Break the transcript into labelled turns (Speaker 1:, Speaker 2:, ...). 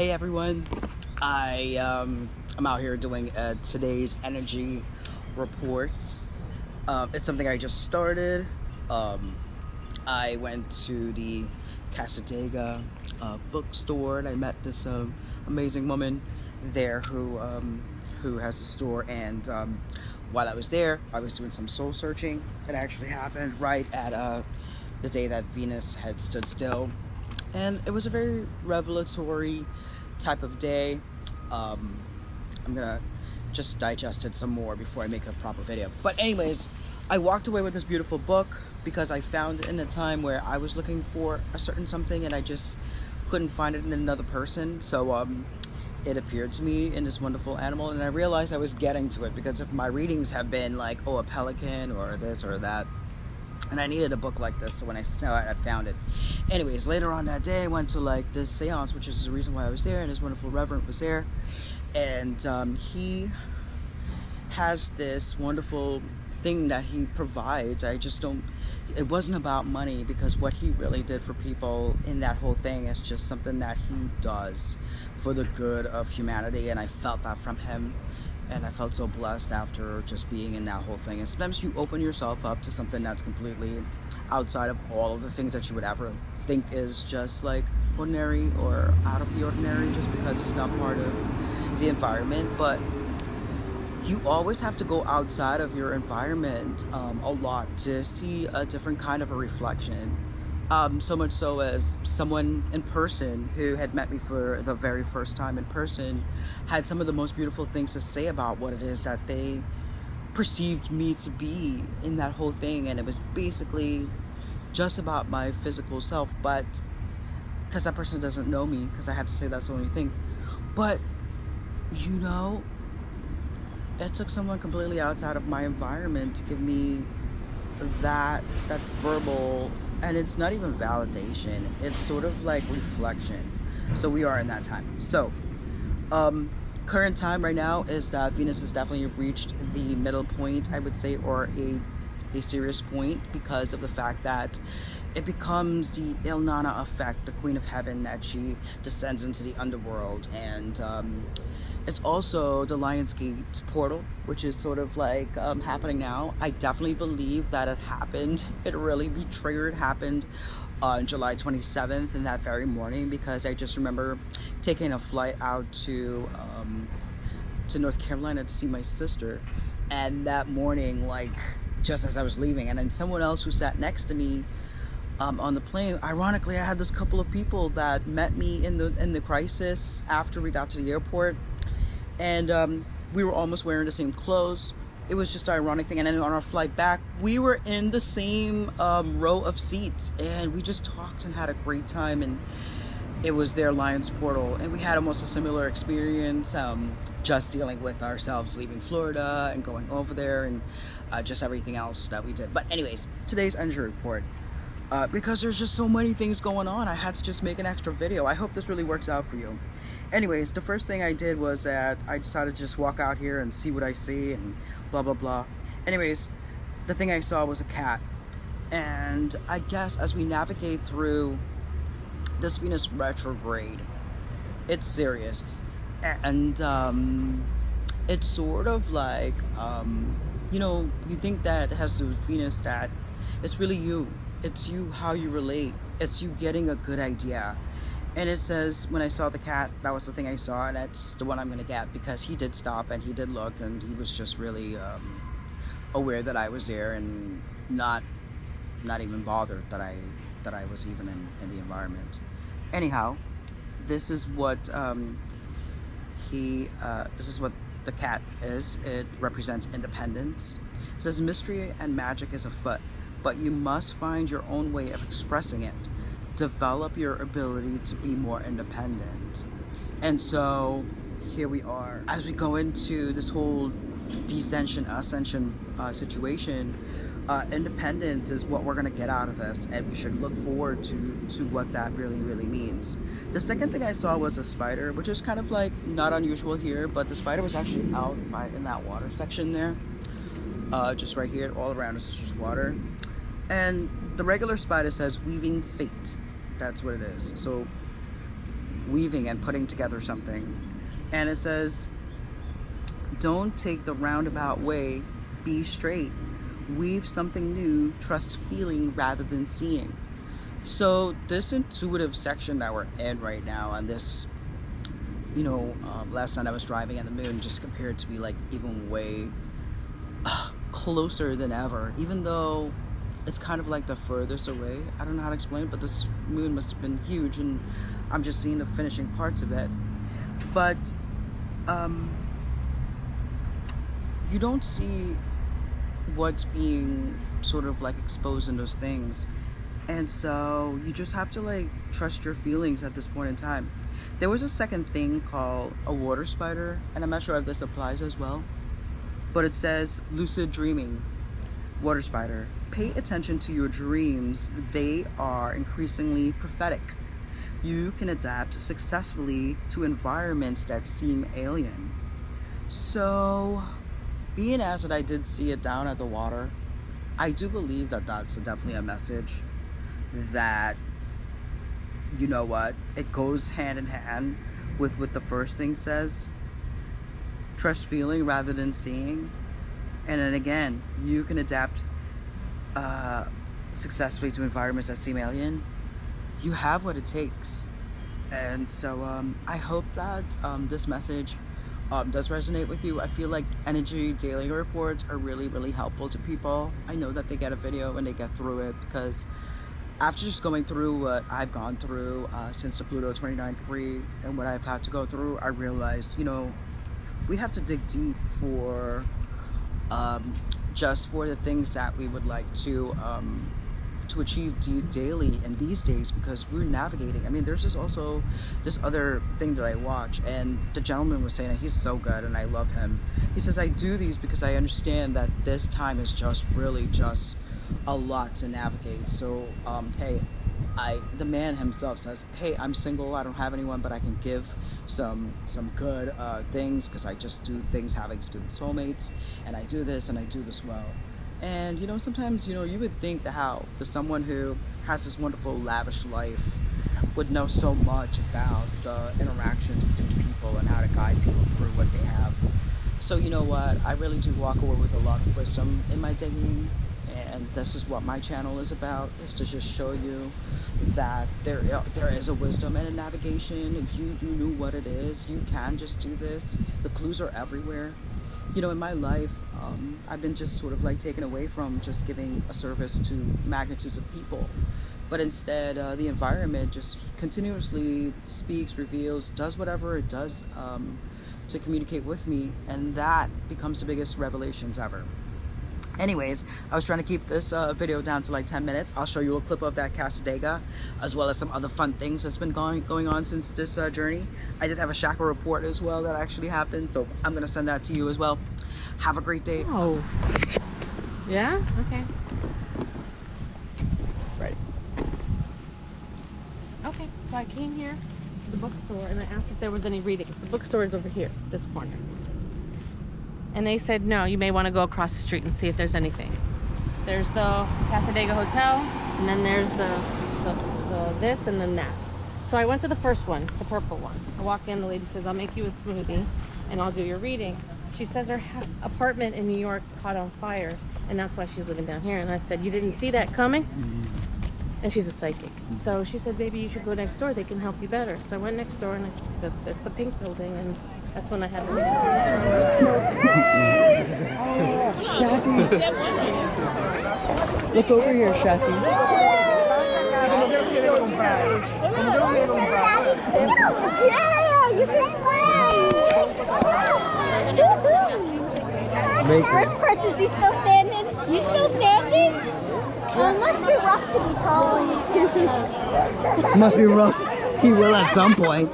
Speaker 1: Hey everyone, I'm out here doing today's energy report. It's something I just started. I went to the Casadega bookstore and I met this amazing woman there who has a store. And while I was there, I was doing some soul searching. It actually happened right at the day that Venus had stood still, and it was a very revelatory type of day. I'm gonna just digest it some more before I make a proper video. But anyways, I walked away with this beautiful book because I found it in a time where I was looking for a certain something and I just couldn't find it in another person. So it appeared to me in this wonderful animal, and I realized I was getting to it because if my readings have been like, oh, a pelican or this or that, and I needed a book like this, so when I saw it, I found it. Anyways, later on that day, I went to like this seance, which is the reason why I was there, and this wonderful reverend was there, and he has this wonderful thing that he provides. I just don't, it wasn't about money, because what he really did for people in that whole thing is just something that he does for the good of humanity, and I felt that from him. And I felt so blessed after just being in that whole thing. And sometimes you open yourself up to something that's completely outside of all of the things that you would ever think is just like ordinary or out of the ordinary, just because it's not part of the environment. But you always have to go outside of your environment a lot to see a different kind of a reflection. So much so as someone in person who had met me for the very first time in person had some of the most beautiful things to say about what it is that they perceived me to be in that whole thing. And it was basically just about my physical self, but because that person doesn't know me, because I have to say that's the only thing. But you know, it took someone completely outside of my environment to give me that verbal, and it's not even validation, it's sort of like reflection. So we are in that time. So current time right now is that Venus has definitely reached the middle point, I would say, or a serious point, because of the fact that it becomes the Il Nana effect, the Queen of Heaven, that she descends into the underworld. And it's also the Lionsgate portal, which is sort of like happening now. I definitely believe that it happened. It really happened on July 27th in that very morning, because I just remember taking a flight out to North Carolina to see my sister. And that morning, like just as I was leaving, and then someone else who sat next to me on the plane, ironically, I had this couple of people that met me in the crisis after we got to the airport, and we were almost wearing the same clothes. It was just an ironic thing. And then on our flight back, we were in the same row of seats, and we just talked and had a great time. And it was their Lions portal, and we had almost a similar experience, just dealing with ourselves leaving Florida and going over there, and just everything else that we did. But anyways, today's energy report, because there's just so many things going on, I had to just make an extra video. I hope this really works out for you. Anyways, the first thing I did was that I decided to just walk out here and see what I see and blah blah blah. Anyways, the thing I saw was a cat, and I guess as we navigate through this Venus retrograde, it's serious. And it's sort of like, you know, you think that it has to do with Venus, that it's really you. It's you, how you relate. It's you getting a good idea. And it says, when I saw the cat, that was the thing I saw, and that's the one I'm gonna get, because he did stop and he did look, and he was just really aware that I was there, and not even bothered that I was even in the environment. Anyhow, this is what this is what the cat is. It represents independence. It says mystery and magic is afoot, but you must find your own way of expressing it. Develop your ability to be more independent. And so here we are, as we go into this whole ascension situation. Independence is what we're going to get out of this, and we should look forward to what that really means. The second thing I saw was a spider, which is kind of like not unusual here, but the spider was actually out in that water section there, just right here. All around us is just water, and the regular spider says weaving fate. That's what it is. So weaving and putting together something. And it says, don't take the roundabout way, be straight. Weave something new, trust feeling rather than seeing. So this intuitive section that we're in right now, and this, last night I was driving and the moon just appeared to be like even way closer than ever, even though it's kind of like the furthest away. I don't know how to explain it, but this moon must have been huge, and I'm just seeing the finishing parts of it. But you don't see what's being sort of like exposed in those things, and so you just have to like trust your feelings at this point in time. There was a second thing called a water spider, and I'm not sure if this applies as well, but it says lucid dreaming. Water spider, pay attention to your dreams. They are increasingly prophetic. You can adapt successfully to environments that seem alien. So being as that I did see it down at the water, I do believe that that's definitely a message that, you know what, it goes hand in hand with what the first thing says. Trust feeling rather than seeing. And then again, you can adapt successfully to environments that seem alien. You have what it takes. And so I hope that this message does resonate with you. I feel like energy daily reports are really, really helpful to people. I know that they get a video and they get through it, because after just going through what I've gone through since the Pluto 29.3 and what I've had to go through, I realized, we have to dig deep for just for the things that we would like to achieve daily in these days, because we're navigating. I mean, there's just also this other thing that I watch, and the gentleman was saying that he's so good and I love him. He says, I do these because I understand that this time is just really just a lot to navigate. So hey, the man himself says, hey, I'm single, I don't have anyone, but I can give some good things, because I just do things having to do with soulmates, and I do this and I do this well. And sometimes you would think that how someone who has this wonderful lavish life would know so much about the interactions between people and how to guide people through what they have. So you know what, I really do walk away with a lot of wisdom in my digging, and this is what my channel is about, is to just show you that there is a wisdom and a navigation. If you knew what it is, you can just do this. The clues are everywhere. In my life, I've been just sort of like taken away from just giving a service to magnitudes of people, but instead the environment just continuously speaks, reveals, does whatever it does to communicate with me, and that becomes the biggest revelations ever. Anyways, I was trying to keep this video down to like 10 minutes. I'll show you a clip of that Casadega, as well as some other fun things that's been going on since this journey. I did have a chakra report as well that actually happened, so I'm going to send that to you as well. Have a great day.
Speaker 2: Oh. Yeah? Okay.
Speaker 1: Right.
Speaker 2: Okay, so I came here to the bookstore and I asked if there was any readings. The bookstore is over here, this corner. And they said, no, you may want to go across the street and see if there's anything. There's the Casadega Hotel, and then there's the this, and then that. So I went to the first one, the purple one. I walk in, the lady says, I'll make you a smoothie, and I'll do your reading. She says her apartment in New York caught on fire, and that's why she's living down here. And I said, you didn't see that coming? And she's a psychic. So she said, baby, you should go next door. They can help you better. So I went next door, and that's the pink building, and that's when I had the reading.
Speaker 1: Shati! Look over here, Shati.
Speaker 3: Yeah, you can swim! First person, is he still standing? You still standing? Well, it must be rough to be tall.
Speaker 1: Must be rough. He will at some point.